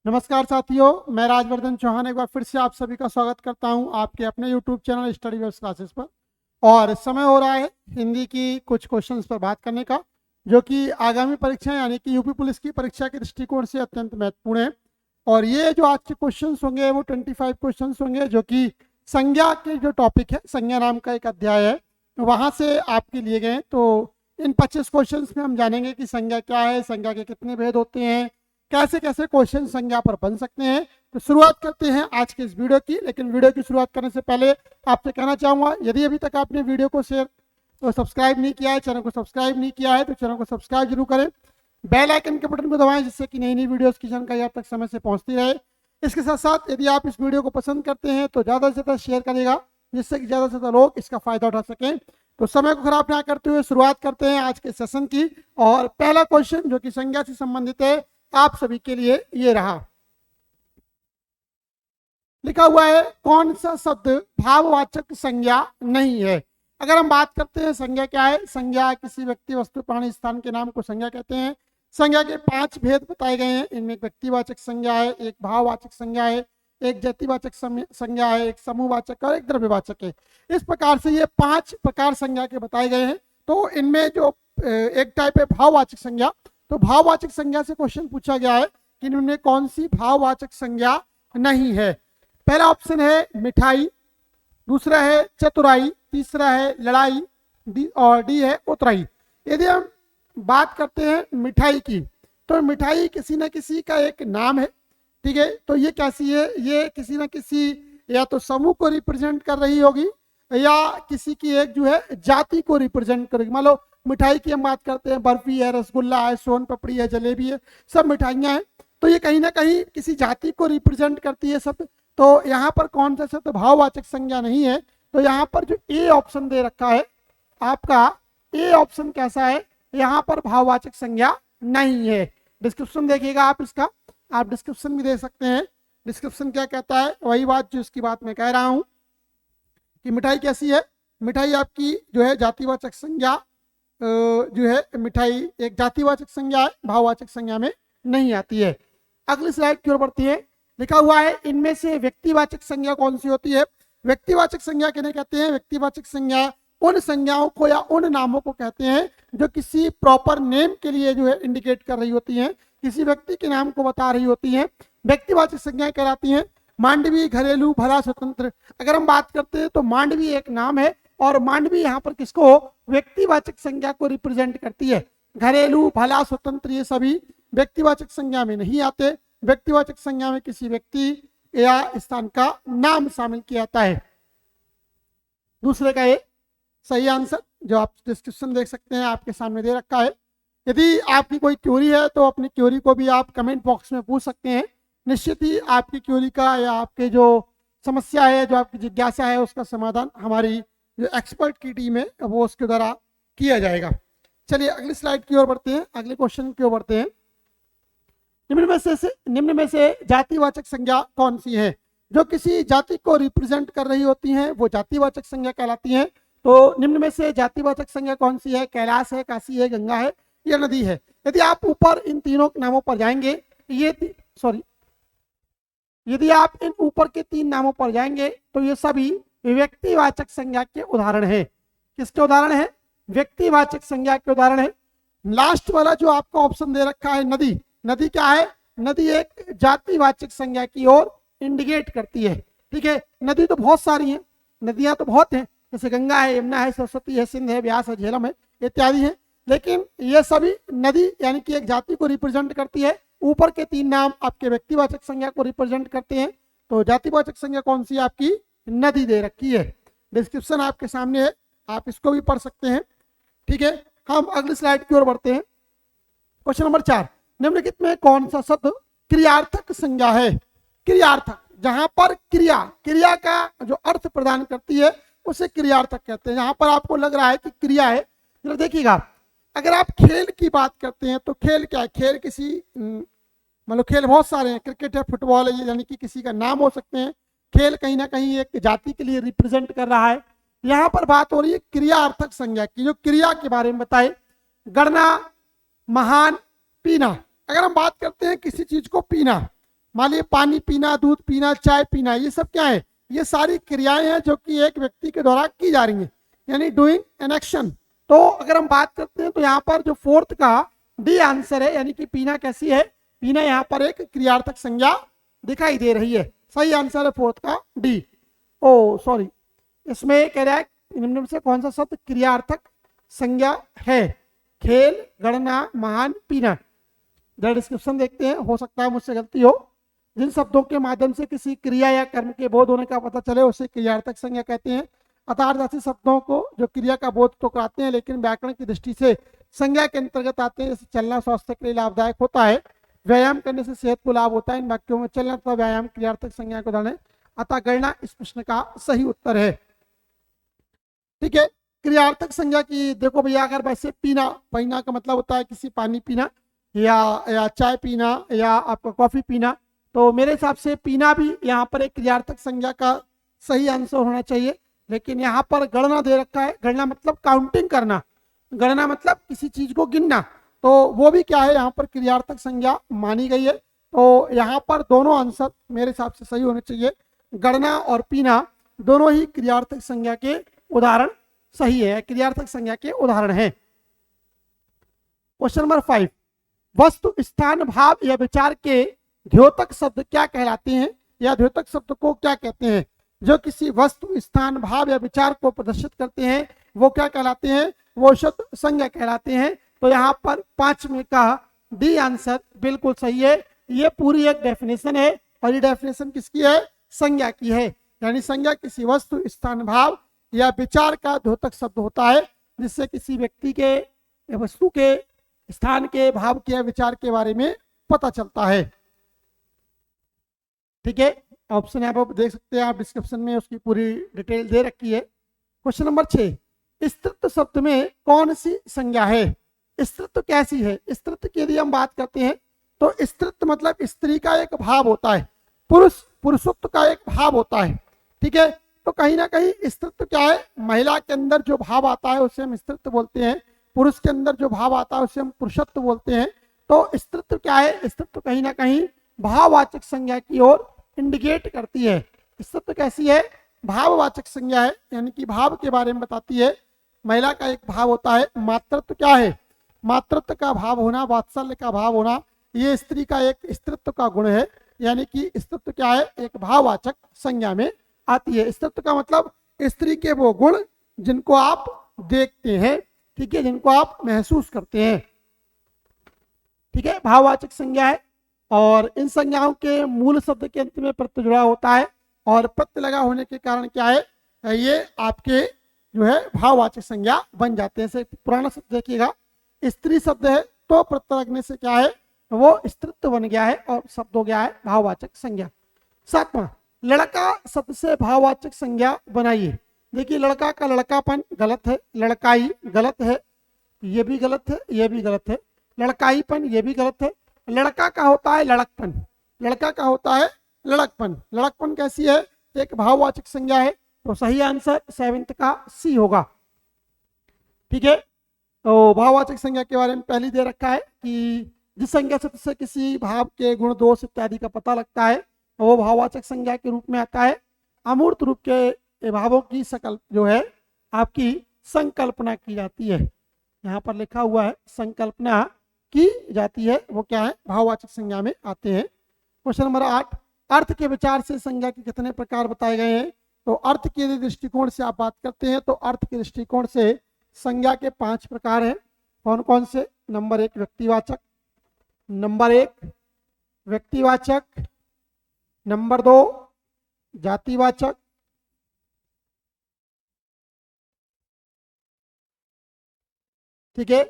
नमस्कार साथियों, मैं राजवर्धन चौहान एक बार फिर से आप सभी का स्वागत करता हूं आपके अपने YouTube channel study webs classes पर। और समय हो रहा है हिंदी की कुछ क्वेश्चंस पर बात करने का, जो कि आगामी परीक्षा यानी कि यूपी पुलिस की परीक्षा के दृष्टिकोण से अत्यंत महत्वपूर्ण है। और ये जो आज के क्वेश्चंस होंगे वो 25 क्वेश्चंस होंगे, जो कि संज्ञा के जो टॉपिक है, संज्ञा नाम का एक अध्याय है, तो वहाँ से आपके लिए गए। तो इन 25 क्वेश्चंस में हम जानेंगे कि संज्ञा क्या है, संज्ञा के कितने भेद होते हैं, कैसे कैसे क्वेश्चन संज्ञा पर बन सकते हैं। तो शुरुआत करते हैं आज के इस वीडियो की। लेकिन वीडियो की शुरुआत करने से पहले आपसे कहना चाहूँगा, यदि अभी तक आपने वीडियो को शेयर तो सब्सक्राइब नहीं किया है, चैनल को सब्सक्राइब नहीं किया है, तो चैनल को सब्सक्राइब जरूर करें। बेल आइकन के बटन को दबाएं, जिससे कि नई नई वीडियोस की जानकारी आप तक समय से पहुंचती रहे। इसके साथ साथ यदि आप इस वीडियो को पसंद करते हैं तो ज़्यादा से ज़्यादा शेयर करेगा, जिससे कि ज़्यादा से ज़्यादा लोग इसका फायदा उठा सकें। तो समय को खराब ना करते हुए शुरुआत करते हैं आज के सेशन की। और पहला क्वेश्चन जो कि संज्ञा से संबंधित है, आप सभी के लिए ये रहा। लिखा हुआ है, कौन सा शब्द भाववाचक संज्ञा नहीं है। अगर हम बात करते हैं संज्ञा क्या है, संज्ञा किसी व्यक्ति, वस्तु, प्राणी, स्थान के नाम को संज्ञा कहते हैं। संज्ञा के 5 भेद बताए गए हैं। इनमें एक व्यक्तिवाचक संज्ञा है, एक भाववाचक संज्ञा है, एक जातिवाचक संज्ञा है, एक समूहवाचक और एक द्रव्यवाचक है। इस प्रकार से ये 5 प्रकार संज्ञा के बताए गए हैं। तो इनमें जो एक टाइप है भाववाचक संज्ञा, तो भाववाचक संज्ञा से क्वेश्चन पूछा गया है कि इनमें कौन सी भाववाचक संज्ञा नहीं है। पहला ऑप्शन है मिठाई, दूसरा है चतुराई, तीसरा है लड़ाई, और डी है उतराई। यदि हम बात करते हैं मिठाई की, तो मिठाई किसी न किसी का एक नाम है, ठीक है। तो ये कैसी है, ये किसी न किसी या तो समूह को रिप्रेजेंट कर रही होगी या किसी की एक जो है जाति को रिप्रेजेंट करेगी। मान लो मिठाई की हम बात करते हैं, बर्फी है, रसगुल्ला है, सोन पपड़ी है, जलेबी है, सब मिठाइयाँ हैं। तो ये कहीं ना कहीं किसी जाति को रिप्रेजेंट करती है शब्द। तो यहाँ पर कौन सा शब्द भाववाचक संज्ञा नहीं है, तो यहाँ पर जो ए ऑप्शन दे रखा है आपका, ए ऑप्शन कैसा है, यहाँ पर भाववाचक संज्ञा नहीं है। डिस्क्रिप्शन देखिएगा आप इसका, आप डिस्क्रिप्शन भी दे सकते हैं। डिस्क्रिप्शन क्या कहता है, वही बात जो इसकी बात मैं कह रहा हूँ कि मिठाई कैसी है। मिठाई आपकी जो है जातिवाचक संज्ञा जो है, मिठाई एक जातिवाचक संज्ञा है, भाववाचक संज्ञा में नहीं आती है। अगली स्लाइड की ओर बढ़ती है। लिखा हुआ है, इनमें से व्यक्तिवाचक संज्ञा कौन सी होती है। व्यक्तिवाचक संज्ञा किन्हें कहते हैं। व्यक्तिवाचक संज्ञा उन संज्ञाओं को या उन नामों को कहते हैं जो किसी प्रॉपर नेम के लिए जो है इंडिकेट कर रही होती हैं, किसी व्यक्ति के नाम को बता रही होती हैं, व्यक्तिवाचक संज्ञाएं कहलाती हैं। मांडवी, घरेलू, भला, स्वतंत्र। अगर हम बात करते हैं तो मांडवी एक नाम है, और मांडवी यहाँ पर किसको, व्यक्तिवाचक संज्ञा को रिप्रेजेंट करती है। घरेलू, भला, स्वतंत्र ये सभी व्यक्तिवाचक संज्ञा में नहीं आते। व्यक्तिवाचक संज्ञा में किसी व्यक्ति या स्थान का नाम शामिल किया जाता है। दूसरे का ये सही आंसर, जो आप डिस्क्रिप्शन देख सकते हैं आपके सामने दे रखा है। यदि आपकी कोई क्वेरी है तो अपनी क्वेरी को भी आप कमेंट बॉक्स में पूछ सकते हैं। निश्चित ही आपकी क्वेरी का या आपके जो समस्या है, जो आपकी जिज्ञासा है, उसका समाधान हमारी जो एक्सपर्ट की टीम है वो उसके द्वारा किया जाएगा। चलिए अगली स्लाइड की ओर बढ़ते हैं, अगले क्वेश्चन की ओर बढ़ते हैं। निम्न में से जातिवाचक संज्ञा कौन सी है। जो किसी जाति को रिप्रेजेंट कर रही होती हैं वो जातिवाचक संज्ञा कहलाती हैं। तो निम्न में से जातिवाचक संज्ञा कौन सी है। कैलाश है, काशी है, गंगा है या नदी है। यदि आप ऊपर इन तीनों नामों पर जाएंगे, यदि आप इन ऊपर के 3 नामों पर जाएंगे तो ये सभी व्यक्तिवाचक संज्ञा के उदाहरण है। किसके उदाहरण है, व्यक्तिवाचक संज्ञा के उदाहरण है। लास्ट वाला जो आपका ऑप्शन दे रखा है नदी, नदी क्या है, नदी एक जातिवाचक संज्ञा की ओर इंडिकेट करती है, ठीक है। नदी तो बहुत सारी हैं, नदियां तो बहुत हैं, जैसे गंगा है, यमुना है, सरस्वती है, सिंध है, ब्यास है, झेलम है इत्यादि है। लेकिन ये सभी नदी यानी कि एक जाति को रिप्रेजेंट करती है। ऊपर के 3 नाम आपके व्यक्तिवाचक संज्ञा को रिप्रेजेंट करते हैं। तो जातिवाचक संज्ञा कौन सी आपकी, नदी दे रखी है। डिस्क्रिप्शन आपके सामने है, आप इसको भी पढ़ सकते हैं, ठीक है। हम अगली स्लाइड की ओर बढ़ते हैं। क्वेश्चन नंबर 4, निम्नलिखित में कौन सा शब्द क्रियार्थक संज्ञा है। क्रियार्थक, जहां पर क्रिया का जो अर्थ प्रदान करती है उसे क्रियार्थक कहते हैं। यहाँ पर आपको लग रहा है कि क्रिया है, जरा देखिएगा। अगर आप खेल की बात करते हैं तो खेल क्या है, खेल किसी मतलब खेल बहुत सारे हैं, क्रिकेट है, फुटबॉल है, यानी कि किसी का नाम हो सकते हैं। खेल कहीं ना कहीं एक जाति के लिए रिप्रेजेंट कर रहा है। यहाँ पर बात हो रही है क्रियार्थक संज्ञा की, जो क्रिया के बारे में बताए। गणना, महान, पीना। अगर हम बात करते हैं किसी चीज को पीना, मान लीजिए पानी पीना, दूध पीना, चाय पीना, ये सब क्या है, ये सारी क्रियाएं हैं जो कि एक व्यक्ति के द्वारा की जा रही हैं, यानी डूइंग एन एक्शन। तो अगर हम बात करते हैं तो यहाँ पर जो फोर्थ का डी आंसर है, यानी कि पीना कैसी है, पीना यहाँ पर एक क्रियार्थक संज्ञा दिखाई दे रही है। सही आंसर है फोर्थ का डी। ओ सॉरी, इसमें कह रहा है निम्न में से कौन सा शब्द क्रियार्थक संज्ञा है, खेल, गणना, महान, पीना। जरा डिस्क्रिप्शन देखते हैं, हो सकता है मुझसे गलती हो। जिन शब्दों के माध्यम से किसी क्रिया या कर्म के बोध होने का पता चले उसे क्रियार्थक संज्ञा कहते हैं। अर्थात ऐसे शब्दों को जो क्रिया का बोध तो कराते हैं लेकिन व्याकरण की दृष्टि से संज्ञा के अंतर्गत आते हैं। जैसे चलना स्वास्थ्य के लिए लाभदायक होता है, व्यायाम करने से सेहत को लाभ होता है। इन वाक्यों में चलना तथा व्यायाम क्रियार्थक संज्ञा को उदाहरण है, अतः गणना इस प्रश्न का सही उत्तर है। ठीक है, क्रियार्थक संज्ञा की देखो भैया, अगर वैसे पीना, पीना का मतलब होता है किसी पानी पीना या चाय पीना या आपका कॉफी पीना, तो मेरे हिसाब से पीना भी यहाँ पर एक क्रियार्थक संज्ञा का सही आंसर होना चाहिए। लेकिन यहाँ पर गणना दे रखा है, गणना मतलब काउंटिंग करना, गणना मतलब किसी चीज को गिनना, तो वो भी क्या है यहाँ पर क्रियार्थक संज्ञा मानी गई है। तो यहाँ पर दोनों आंसर मेरे हिसाब से सही होने चाहिए, गणना और पीना दोनों ही क्रियार्थक संज्ञा के उदाहरण सही है, क्रियार्थक संज्ञा के उदाहरण है। क्वेश्चन नंबर 5, वस्तु, स्थान, भाव या विचार के द्योतक शब्द क्या कहलाते हैं, या द्योतक शब्द को क्या कहते हैं? जो किसी वस्तु, स्थान, भाव या विचार को प्रदर्शित करते हैं वो क्या कहलाते हैं? वो शब्द संज्ञा कहलाते हैं। तो यहाँ पर 5 में का डी आंसर बिल्कुल सही है। ये पूरी एक डेफिनेशन है और ये डेफिनेशन किसकी है? संज्ञा की है। यानी संज्ञा किसी वस्तु, स्थान, भाव या विचार का द्योतक शब्द होता है जिससे किसी व्यक्ति के, वस्तु के, स्थान के, भाव के या विचार के बारे में पता चलता है। ठीक है, ऑप्शन आप देख सकते हैं, आप डिस्क्रिप्शन में उसकी पूरी डिटेल दे रखी है। क्वेश्चन नंबर 6, स्त्रीत्व शब्द में कौन सी संज्ञा है? स्त्रीत्व कैसी है? स्त्रीत्व की यदि हम बात करते हैं तो स्त्रीत्व मतलब स्त्री का एक भाव होता है, पुरुषत्व का एक भाव होता है। ठीक है, तो कहीं ना कहीं स्त्रीत्व क्या है? महिला के अंदर जो भाव आता है उसे हम स्त्रीत्व बोलते हैं, पुरुष के अंदर जो भाव आता है उसे हम पुरुषत्व बोलते हैं। तो स्त्रीत्व क्या है? स्त्रीत्व कहीं ना कहीं भाववाचक संज्ञा की ओर इंडिकेट करती है। स्त्रीत्व कैसी है? भाववाचक संज्ञा है, यानी कि भाव के बारे में बताती है। महिला का एक भाव होता है। मातृत्व क्या है? मातृत्व का भाव होना, वात्सल्य का भाव होना, ये स्त्री का एक स्त्रीत्व का गुण है। यानी कि स्त्रीत्व क्या है? एक भाववाचक संज्ञा में आती है। स्त्रीत्व का मतलब स्त्री के वो गुण जिनको आप देखते हैं, ठीक है, जिनको आप महसूस करते हैं। ठीक है, भाववाचक संज्ञा है। और इन संज्ञाओं के मूल शब्द के अंत में प्रत्यय जुड़ा होता है और प्रत्यय लगा होने के कारण क्या है? ये आपके जो है भाववाचक संज्ञा बन जाते हैं। जैसे पुराना शब्द देखिएगा, स्त्री शब्द है तो प्रत्यय लगने से क्या है? वो स्त्रीत्व बन गया है और शब्द हो गया है भाववाचक संज्ञा। 7वां, लड़का शब्द से भाववाचक संज्ञा बनाइए। देखिए, लड़का का लड़कापन गलत है, लड़काई गलत है, ये भी गलत है, ये भी गलत है। लड़काईपन ये भी गलत है। लड़का का होता है लड़कपन, लड़का का होता है लड़कपन। लड़कपन कैसी है? एक भाववाचक संज्ञा है। तो सही आंसर 7th का सी होगा। ठीक है, तो भाववाचक संज्ञा के बारे में पहले दे रखा है कि जिस संज्ञा शब्द से किसी भाव के गुण, दोष इत्यादि का पता लगता है वो भाववाचक संज्ञा के रूप में आता है। अमूर्त रूप के भावों की जो है आपकी संकल्पना की जाती है। यहाँ पर लिखा हुआ है संकल्पना की जाती है, वो क्या है? भाववाचक संज्ञा में आते हैं। क्वेश्चन नंबर 8, अर्थ के विचार से संज्ञा के कितने प्रकार बताए गए हैं? तो अर्थ के दृष्टिकोण से आप बात करते हैं तो अर्थ के दृष्टिकोण से संज्ञा के 5 प्रकार हैं। कौन कौन से? नंबर 1 व्यक्तिवाचक, नंबर 1 व्यक्तिवाचक, नंबर 2 जातिवाचक, ठीक है,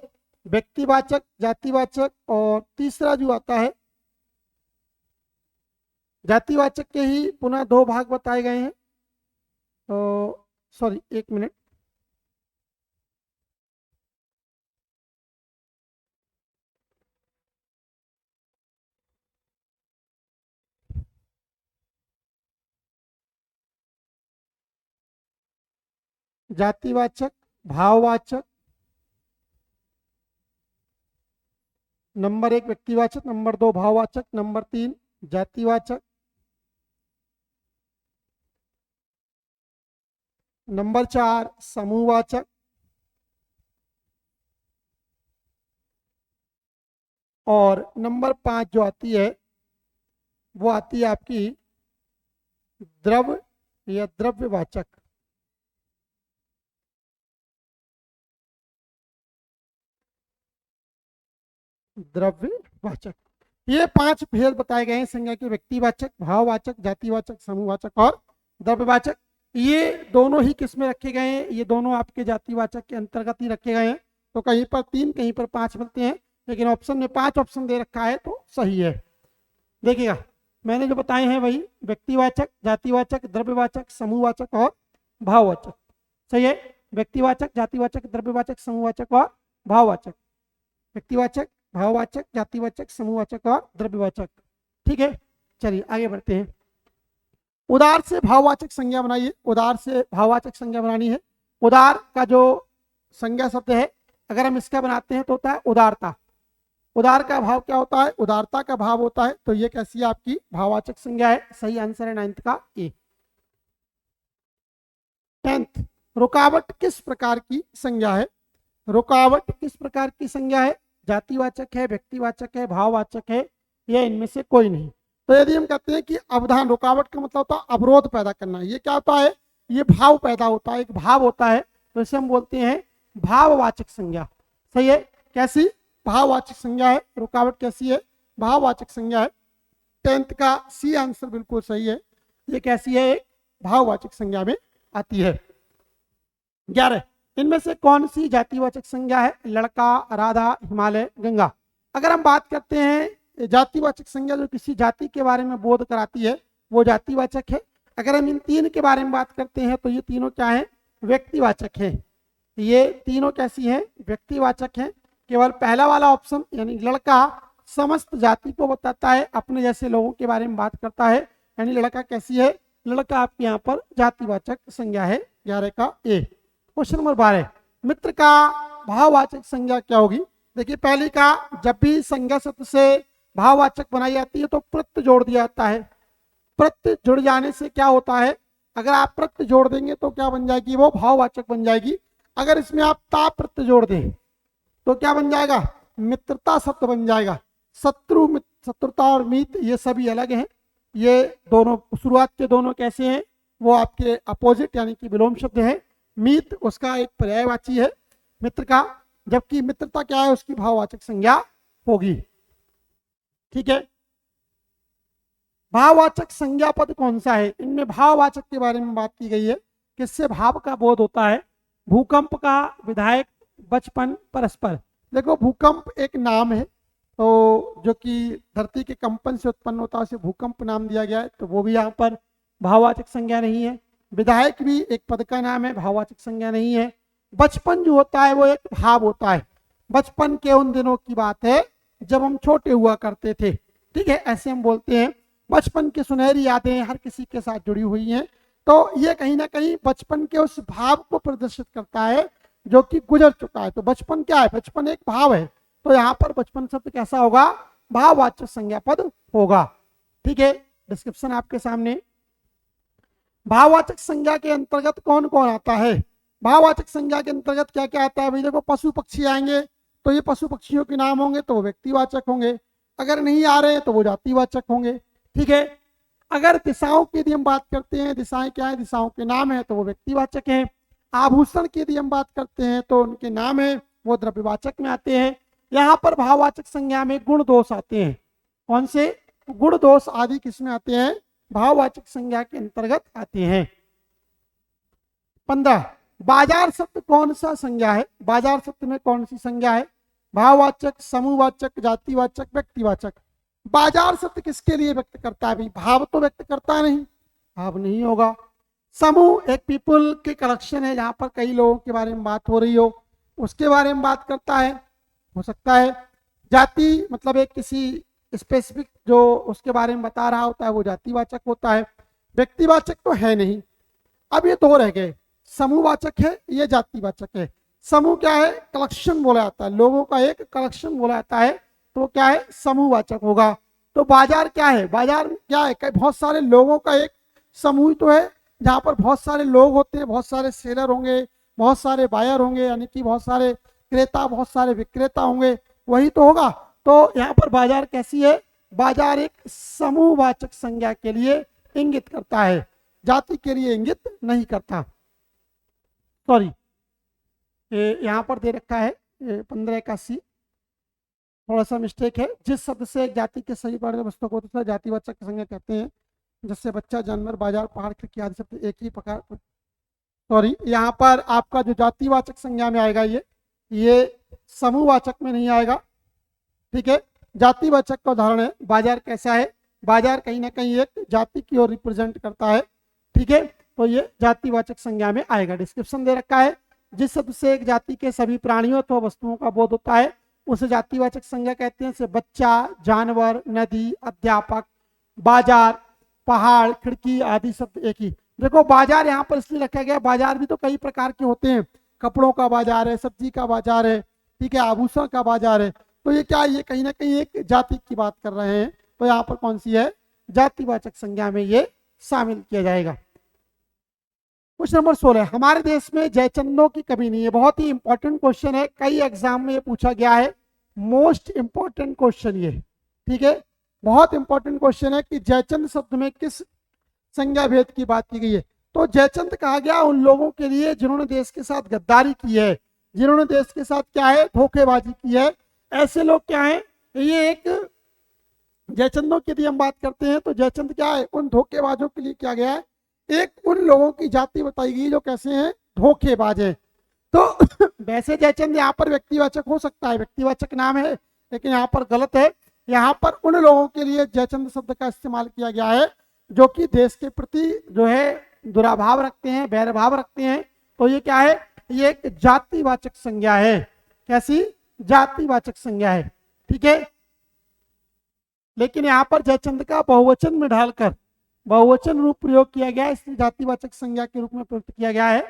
व्यक्तिवाचक, जातिवाचक, और तीसरा जो आता है जातिवाचक के ही पुनः 2 भाग बताए गए हैं। तो सॉरी, 1 मिनट, जातिवाचक, भाववाचक, नंबर 1 व्यक्तिवाचक, नंबर 2 भाववाचक, नंबर 3 जातिवाचक। नंबर 4 समूहवाचक। और नंबर 5 जो आती है वो आती है आपकी द्रव या द्रव्यवाचक। द्रव्यवाचक। ये 5 भेद बताए गए हैं संज्ञा के, व्यक्तिवाचक, भाववाचक, जातिवाचक, समूहवाचक और द्रव्यवाचक। ये दोनों ही किस में रखे गए हैं? ये दोनों आपके जातिवाचक के अंतर्गत ही रखे गए हैं। तो कहीं पर 3 कहीं पर 5 मिलते हैं, लेकिन ऑप्शन में 5 ऑप्शन दे रखा है तो सही है। देखिएगा मैंने जो बताए हैं वही व्यक्तिवाचक, जातिवाचक, द्रव्यवाचक, समूहवाचक और भाववाचक। सही है। व्यक्तिवाचक, जातिवाचक, द्रव्यवाचक, समूहवाचक और भाववाचक। व्यक्तिवाचक, भाववाचक, जातिवाचक, समूहवाचक और द्रव्यवाचक। ठीक है, चलिए आगे बढ़ते हैं। उदार से भाववाचक संज्ञा बनाइए। उदार से भाववाचक संज्ञा बनानी है। उदार का जो संज्ञा शब्द है अगर हम इसका बनाते हैं तो होता है उदारता। उदार का भाव क्या होता है? उदारता का भाव होता है। तो ये कैसी है आपकी भाववाचक संज्ञा है। सही आंसर है 9th का ए। 10th, रुकावट किस प्रकार की संज्ञा है? रुकावट किस प्रकार की संज्ञा है? जातिवाचक है, व्यक्तिवाचक है, भाववाचक है, या इनमें से कोई नहीं। तो यदि हम कहते हैं कि अवधान, रुकावट का मतलब होता है अवरोध पैदा करना। ये क्या होता है? ये भाव पैदा होता है, एक भाव होता है, तो इसे हम बोलते हैं भाववाचक संज्ञा। सही है। कैसी? भाववाचक संज्ञा है। रुकावट कैसी है? भाववाचक संज्ञा है। 10th का सी आंसर बिल्कुल सही है। ये कैसी है? एक भाववाचक संज्ञा में आती है। 11, इनमें से कौन सी जातिवाचक संज्ञा है? लड़का, राधा, हिमालय, गंगा। अगर हम बात करते हैं जातिवाचक संज्ञा जो किसी जाति के बारे में बोध कराती है वो जातिवाचक है। अगर हम इन 3 के बारे में बात करते हैं तो ये तीनों क्या है? व्यक्तिवाचक है। ये तीनों कैसी हैं? व्यक्तिवाचक हैं। केवल पहला वाला ऑप्शन यानी लड़का समस्त जाति को बताता है, अपने जैसे लोगों के बारे में बात करता है, यानी लड़का कैसी है? लड़का आपके यहाँ पर जातिवाचक संज्ञा है। 11 का ए। क्वेश्चन नंबर 12, मित्र का भाववाचक संज्ञा क्या होगी? देखिए पहली का, जब भी संज्ञा शब्द से भाववाचक बनाई जाती है तो प्रत्यय जोड़ दिया जाता है। प्रत्यय जुड़ जाने से क्या होता है? अगर आप प्रत्यय जोड़ देंगे तो क्या बन जाएगी? वो भाववाचक बन जाएगी। अगर इसमें आप ता प्रत्यय जोड़ दें तो क्या बन जाएगा? मित्रता शब्द बन जाएगा। शत्रु, शत्रुता और मित ये सभी अलग हैं। ये दोनों शुरुआत के दोनों कैसे हैं? वो आपके अपोजिट यानी कि विलोम शब्द है। मित उसका एक पर्यायवाची है मित्र का, जबकि मित्रता क्या है? उसकी भाववाचक संज्ञा होगी। ठीक है। भाववाचक संज्ञा पद कौन सा है? इनमें भाववाचक के बारे में बात की गई है। किससे भाव का बोध होता है? भूकंप का, विधायक, बचपन, परस्पर। देखो भूकंप एक नाम है तो जो कि धरती के कंपन से उत्पन्न होता है उसे भूकंप नाम दिया गया है, तो वो भी यहाँ पर भाववाचक संज्ञा नहीं है। विधायक भी एक पद का नाम है, भाववाचक संज्ञा नहीं है। बचपन जो होता है वो एक भाव होता है। बचपन के उन दिनों की बात है जब हम छोटे हुआ करते थे। ठीक है, ऐसे हम बोलते हैं। बचपन की सुनहरी यादें हर किसी के साथ जुड़ी हुई हैं, तो ये कहीं ना कहीं बचपन के उस भाव को प्रदर्शित करता है जो कि गुजर चुका है। तो बचपन क्या है? बचपन एक भाव है। तो यहाँ पर बचपन शब्द कैसा होगा? भाववाचक संज्ञा पद होगा। ठीक है, डिस्क्रिप्शन आपके सामने। भाववाचक संज्ञा के अंतर्गत कौन कौन आता है? भाववाचक संज्ञा के अंतर्गत क्या क्या आता है? भाई देखो पशु पक्षी आएंगे तो ये पशु पक्षियों के नाम होंगे तो वो व्यक्तिवाचक होंगे। अगर नहीं आ रहे तो वो जातिवाचक होंगे। ठीक है। अगर दिशाओं की यदि हम बात करते हैं, दिशाएं क्या है? दिशाओं के नाम है तो वो व्यक्तिवाचक हैं। आभूषण की यदि हम बात करते हैं तो उनके नाम है, वो द्रव्यवाचक में आते हैं। यहाँ पर भाववाचक संज्ञा में गुण दोष आते हैं। कौन से? गुण दोष आदि किसमें आते हैं? भाववाचक संज्ञा के अंतर्गत आते हैं। 15, बाजार शब्द कौन सा संज्ञा है? बाजार शब्द में कौन सी संज्ञा है? भाववाचक, समूहवाचक, जातिवाचक, व्यक्तिवाचक। बाजार शब्द किसके लिए व्यक्त करता है? भाई भाव तो व्यक्त करता नहीं, भाव नहीं होगा। समूह एक पीपल के कलेक्शन है, जहां पर कई लोगों के बारे में बात हो रही हो, उसके बारे में बात करता है, हो सकता है। जाति मतलब एक किसी स्पेसिफिक जो उसके बारे में बता रहा होता है वो जातिवाचक होता है। व्यक्तिवाचक तो है नहीं। अब ये दो रह गए, समूहवाचक है, ये जातिवाचक है। समूह क्या है? कलेक्शन बोला जाता है, लोगों का एक कलेक्शन बोला जाता है, तो क्या है? समूहवाचक होगा। तो बाजार क्या है? बाजार क्या है? कई बहुत सारे लोगों का एक समूह तो है, जहाँ पर बहुत सारे लोग होते हैं, बहुत सारे सेलर होंगे, बहुत सारे बायर होंगे, यानी कि बहुत सारे क्रेता, बहुत सारे विक्रेता होंगे, वही तो होगा। तो यहाँ पर बाजार कैसी है? बाजार एक समूहवाचक संज्ञा के लिए इंगित करता है, जाति के लिए इंगित नहीं करता। सॉरी, यहाँ पर दे रखा है 1581, थोड़ा सा मिस्टेक है। जिस शब्द से एक जाति के सभी वर्ग वस्तुओं को दूसरा जातिवाचक संज्ञा कहते हैं, जैसे बच्चा, जानवर, बाजार, पहाड़, खिड़की आदि शब्द एक ही प्रकार। सॉरी, यहाँ पर आपका जो जातिवाचक संज्ञा में आएगा ये समूहवाचक में नहीं आएगा, ठीक है। जातिवाचक का उदाहरण है बाजार। कैसा है? बाजार कहीं ना कहीं एक जाति की ओर रिप्रेजेंट करता है, ठीक है। तो ये जातिवाचक संज्ञा में आएगा। डिस्क्रिप्शन दे रखा है, जिस शब्द से एक जाति के सभी प्राणियों अथवा वस्तुओं का बोध होता है उसे जातिवाचक संज्ञा कहते हैं। जैसे बच्चा, जानवर, नदी, अध्यापक, बाजार, पहाड़, खिड़की आदि शब्द एक ही। देखो बाजार यहाँ पर इसलिए रखा गया, बाजार भी तो कई प्रकार के होते हैं, कपड़ों का बाजार है, सब्जी का बाजार है, ठीक है, आभूषण का बाजार है। तो ये क्या है? ये कहीं ना कहीं एक जाति की बात कर रहे हैं, तो यहाँ पर कौन सी है? जातिवाचक संज्ञा में ये शामिल किया जाएगा। क्वेश्चन नंबर 16, हमारे देश में जयचंदों की कमी नहीं है। बहुत ही इंपॉर्टेंट क्वेश्चन है, कई एग्जाम में ये पूछा गया है, मोस्ट इंपॉर्टेंट क्वेश्चन ये, ठीक है। बहुत इंपॉर्टेंट क्वेश्चन है कि जयचंद शब्द में किस संज्ञा भेद की बात की गई है। तो जयचंद कहा गया उन लोगों के लिए जिन्होंने देश के साथ गद्दारी की है, जिन्होंने देश के साथ क्या है? धोखेबाजी की है। ऐसे लोग क्या है? ये एक जयचंदों की यदि हम बात करते हैं तो जयचंद क्या है? उन धोखेबाजों के लिए किया गया है। एक उन लोगों की जाति बताई गई जो कैसे हैं? धोखेबाज है। तो वैसे जयचंद यहाँ पर व्यक्तिवाचक हो सकता है, व्यक्तिवाचक नाम है, लेकिन यहाँ पर गलत है। यहाँ पर उन लोगों के लिए जयचंद शब्द का इस्तेमाल किया गया है जो कि देश के प्रति जो है दुराभाव रखते हैं, बैरभाव रखते हैं। तो ये क्या है? ये एक जातिवाचक संज्ञा है। कैसी? जातिवाचक संज्ञा है, ठीक है। लेकिन यहाँ पर जयचंद का बहुवचन में ढालकर बहुवचन रूप प्रयोग किया गया है, इसलिए जातिवाचक संज्ञा के रूप में प्रयुक्त किया गया है,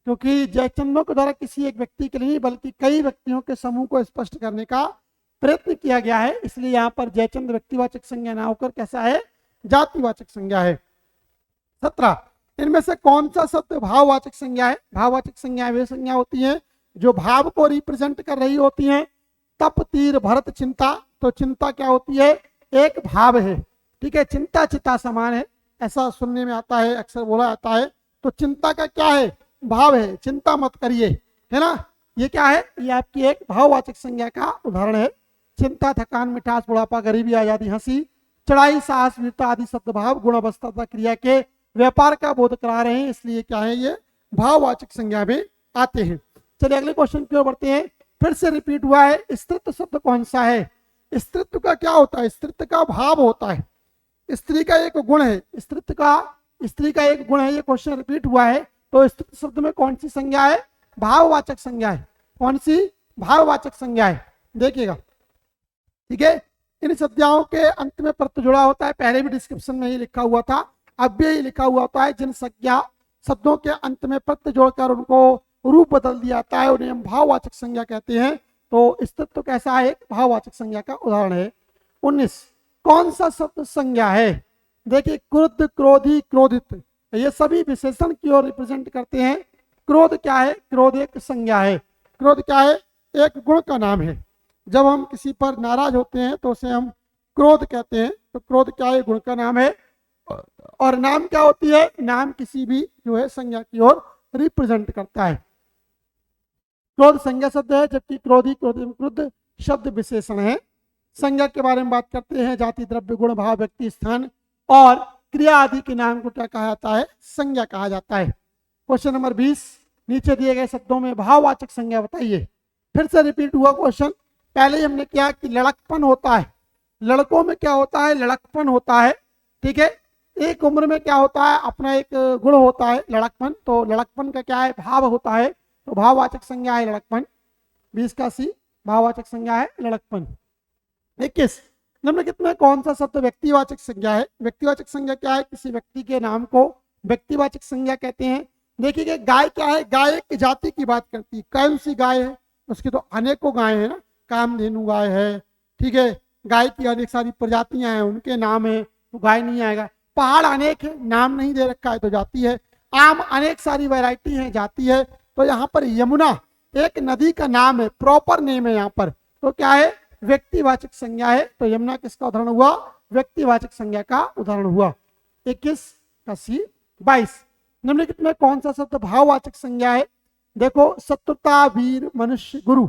क्योंकि जयचंदों के द्वारा किसी एक व्यक्ति के लिए बल्कि कई व्यक्तियों के समूह को स्पष्ट करने का प्रयत्न किया गया है, इसलिए यहाँ पर जयचंद व्यक्तिवाचक संज्ञा ना होकर कैसा है? जातिवाचक संज्ञा है। 17, इनमें से कौन सा शब्द भाववाचक संज्ञा है? भाववाचक संज्ञा वे संज्ञा होती हैं जो भाव को रिप्रेजेंट कर रही होती हैं। तप, तीर, भरत, चिंता। तो चिंता क्या होती है? एक भाव है, ठीक है। चिंता चिता समान है, ऐसा सुनने में आता है, अक्सर बोला जाता है। तो चिंता का क्या है? भाव है, चिंता मत करिए, है ना। ये क्या है? ये आपकी एक भाववाचक संज्ञा का उदाहरण है। चिंता, थकान, मिठास, बुढ़ापा, गरीबी, आजादी, हंसी, चढ़ाई, साहस, वीरता आदि शब्द भाव, गुण, अवस्था तथा क्रिया के व्यापार का बोध करा रहे हैं, इसलिए क्या है? ये भाववाचक संज्ञा में आते हैं। चलिए अगले क्वेश्चन की ओर बढ़ते हैं। फिर से रिपीट हुआ है, स्त्रीत्व शब्द कौन सा है? स्त्रीत्व का क्या होता है? स्त्रीत्व का भाव होता है, स्त्री का एक गुण है, स्त्रीत्व का स्त्री का एक गुण है। ये क्वेश्चन रिपीट हुआ है, तो स्त्रीत्व शब्द में कौन सी संज्ञा है? भाववाचक संज्ञा है। कौन सी? भाववाचक संज्ञा है। देखिएगा, ठीक है। इन संज्ञाओं के अंत में प्रत्यय जुड़ा होता है, पहले भी डिस्क्रिप्शन में ही लिखा हुआ था, अब भी यही लिखा हुआ होता है। जिन संज्ञा शब्दों के अंत में प्रत्यय जोड़कर उनको रूप बदल दिया जाता है उन्हें हम भाववाचक संज्ञा कहते हैं। तो स्त्रीत्व कैसा है? एक भाववाचक संज्ञा का उदाहरण है। 19, कौन सा शब्द संज्ञा है? देखिए, क्रुद्ध, क्रोधी, क्रोधित, ये सभी विशेषण की ओर रिप्रेजेंट करते हैं। क्रोध क्या है? क्रोध एक संज्ञा है। क्रोध क्या है? एक गुण का नाम है। जब हम किसी पर नाराज होते हैं तो उसे हम क्रोध कहते हैं। तो क्रोध क्या है? गुण का नाम है। और नाम क्या होती है? नाम किसी भी जो है संज्ञा की ओर रिप्रेजेंट करता है। क्रोध संज्ञा शब्द है, जबकि क्रोधी, क्रुद्ध शब्द विशेषण है। संज्ञा के बारे में बात करते हैं। जाति, द्रव्य, गुण, भाव, व्यक्ति, स्थान और क्रिया आदि के नाम को क्या कहा जाता है? संज्ञा कहा जाता है। क्वेश्चन नंबर 20, नीचे दिए गए शब्दों में भाववाचक संज्ञा बताइए। फिर से रिपीट हुआ क्वेश्चन, पहले ही हमने क्या कि लड़कपन होता है, लड़कों में क्या होता है? लड़कपन होता है, ठीक है। एक उम्र में क्या होता है? अपना एक गुण होता है लड़कपन। तो लड़कपन का क्या है? भाव होता है, तो भाववाचक संज्ञा है लड़कपन। 20 का सी, भाववाचक संज्ञा है लड़कपन। 21, निम्नलिखित में कौन सा शब्द व्यक्तिवाचक संज्ञा है? व्यक्तिवाचक संज्ञा क्या है? किसी व्यक्ति के नाम को व्यक्तिवाचक संज्ञा कहते हैं। देखिए, गाय क्या है? गाय एक जाति की बात करती है। कौन सी गाय है? उसकी तो अनेकों गाय है ना, कामधेनु गाय है, ठीक है, गाय की अनेक सारी प्रजातियां हैं, उनके नाम है तो गाय नहीं आएगा। पहाड़ अनेक है, नाम नहीं दे रखा है तो जाति है। आम अनेक सारी वैरायटी है, जाति है। तो यहाँ पर यमुना एक नदी का नाम है, प्रॉपर नेम है यहाँ पर, तो क्या है, व्यक्तिवाचक संज्ञा है। तो यमुना किसका उदाहरण हुआ, व्यक्तिवाचक संज्ञा का उदाहरण हुआ। 21 का सी। 22 निम्नलिखित में कौन सा शब्द भाववाचक संज्ञा है। देखो, शत्रुता, वीर, मनुष्य, गुरु।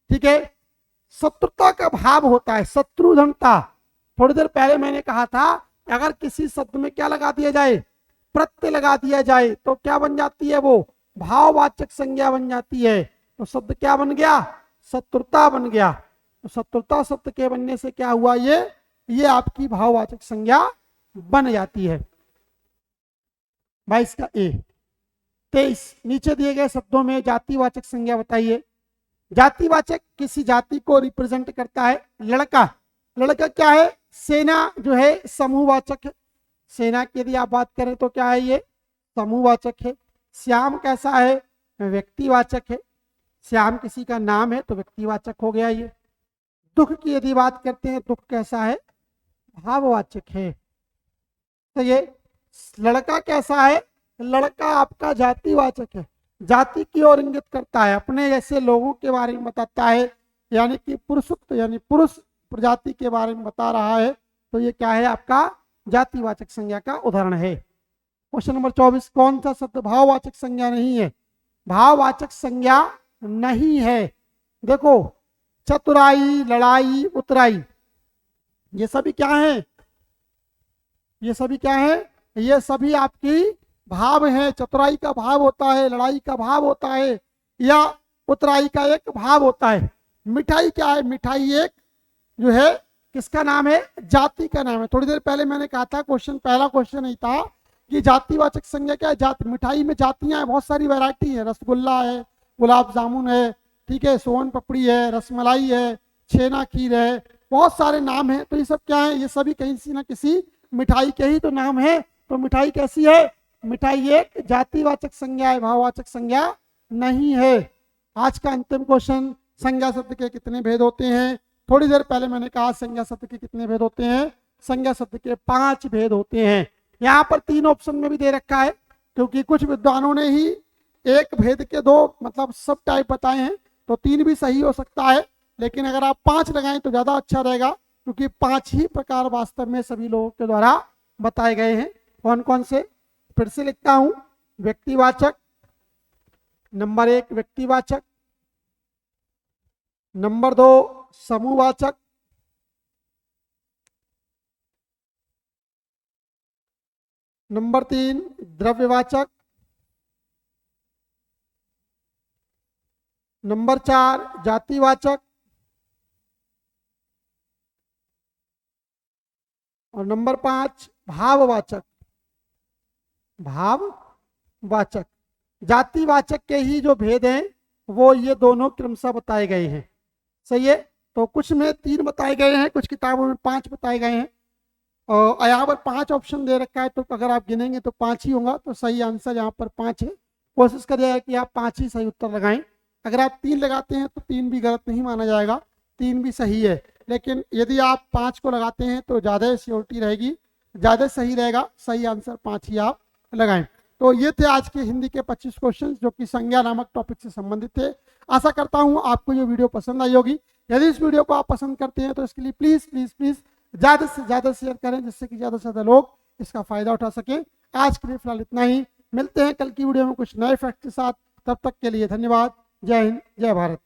ठीक है, शत्रुता का भाव होता है शत्रुघ्नता। थोड़ी देर पहले मैंने कहा था अगर किसी शब्द में क्या लगा दिया जाए, प्रत्यय लगा दिया जाए, तो क्या बन जाती है, वो भाववाचक संज्ञा बन जाती है। तो शब्द क्या बन गया, शत्रुता बन गया। तो शत्रुता शब्द के बनने से क्या हुआ, ये आपकी भाववाचक संज्ञा बन जाती है। 22 का ए। 23 नीचे दिए गए शब्दों में जातिवाचक संज्ञा बताइए। जातिवाचक किसी जाति को रिप्रेजेंट करता है। लड़का, लड़का क्या है, सेना जो है समूहवाचक है। सेना की यदि आप बात करें तो क्या है, ये समूहवाचक है। श्याम कैसा है, व्यक्तिवाचक है। श्याम किसी का नाम है तो व्यक्तिवाचक हो गया ये। दुख की यदि बात करते हैं, दुख कैसा है, भाववाचक है। तो ये लड़का कैसा है, लड़का आपका जातिवाचक है, जाति की ओर इंगित करता है, अपने जैसे लोगों के बारे में बताता है, यानी कि पुरुषत्व यानी पुरुष प्रजाति के बारे में बता रहा है। तो ये क्या है, आपका जातिवाचक संज्ञा का उदाहरण है। क्वेश्चन नंबर 24 कौन सा शब्द भाववाचक संज्ञा नहीं है। भाववाचक संज्ञा नहीं है। देखो, चतुराई, लड़ाई, उतराई, ये सभी क्या है, ये सभी क्या है, ये सभी आपकी भाव है। चतुराई का भाव होता है, लड़ाई का भाव होता है, या उतराई का एक भाव होता है। मिठाई क्या है, मिठाई एक जो है किसका नाम है, जाति का नाम है। थोड़ी देर पहले मैंने कहा था, क्वेश्चन पहला क्वेश्चन नहीं था कि जातिवाचक संज्ञा क्या है। जाति, मिठाई में जातियां हैं, बहुत सारी वैरायटी है। रसगुल्ला है, गुलाब जामुन है, ठीक है, सोन पपड़ी है, रसमलाई है, छेना खीर है, बहुत सारे नाम है। तो ये सब क्या है, ये सभी कहीं ना किसी मिठाई के ही तो नाम है। तो मिठाई कैसी है, मिठाई एक जातिवाचक संज्ञा है, भाववाचक संज्ञा नहीं है। आज का अंतिम क्वेश्चन, संज्ञा शब्द के कितने भेद होते हैं। थोड़ी देर पहले मैंने कहा संज्ञा शब्द के कितने भेद होते हैं, संज्ञा शब्द के 5 भेद होते हैं। यहाँ पर 3 ऑप्शन में भी दे रखा है, क्योंकि कुछ विद्वानों ने ही एक भेद के 2 मतलब सब टाइप बताए हैं, तो 3 भी सही हो सकता है, लेकिन अगर आप 5 लगाएं तो ज्यादा अच्छा रहेगा, क्योंकि 5 ही प्रकार वास्तव में सभी लोगों के द्वारा बताए गए हैं। कौन कौन से, फिर से लिखता हूं। व्यक्तिवाचक, नंबर 1 व्यक्तिवाचक, नंबर 2 समूहवाचक, नंबर 3 द्रव्यवाचक, नंबर 4 जातिवाचक, और नंबर 5 भाववाचक। भाववाचक, जातिवाचक के ही जो भेद हैं वो ये दोनों क्रमशः बताए गए हैं। सही है, तो कुछ में 3 बताए गए हैं, कुछ किताबों में 5 बताए गए हैं, और यहाँ पर 5 ऑप्शन दे रखा है, तो अगर आप गिनेंगे तो 5 ही होगा। तो सही आंसर यहाँ पर 5 है। कोशिश करिएगा कि आप 5 ही सही उत्तर लगाएं। अगर आप 3 लगाते हैं तो 3 भी गलत नहीं माना जाएगा, 3 भी सही है। लेकिन यदि आप 5 को लगाते हैं तो ज़्यादा श्योरिटी रहेगी, ज़्यादा सही रहेगा। सही आंसर 5 ही आप लगाएं। तो ये थे आज के हिंदी के 25 क्वेश्चन जो कि संज्ञा नामक टॉपिक से संबंधित थे। आशा करता हूँ आपको ये वीडियो पसंद आई होगी। यदि इस वीडियो को आप पसंद करते हैं तो इसके लिए प्लीज़ प्लीज़ प्लीज़ ज़्यादा से ज़्यादा शेयर करें, जिससे कि ज़्यादा से ज़्यादा लोग इसका फ़ायदा उठा सकें। आज के लिए फिलहाल इतना ही, मिलते हैं कल की वीडियो में कुछ नए फैक्ट के साथ। तब तक के लिए धन्यवाद। जय हिंद, जय भारत।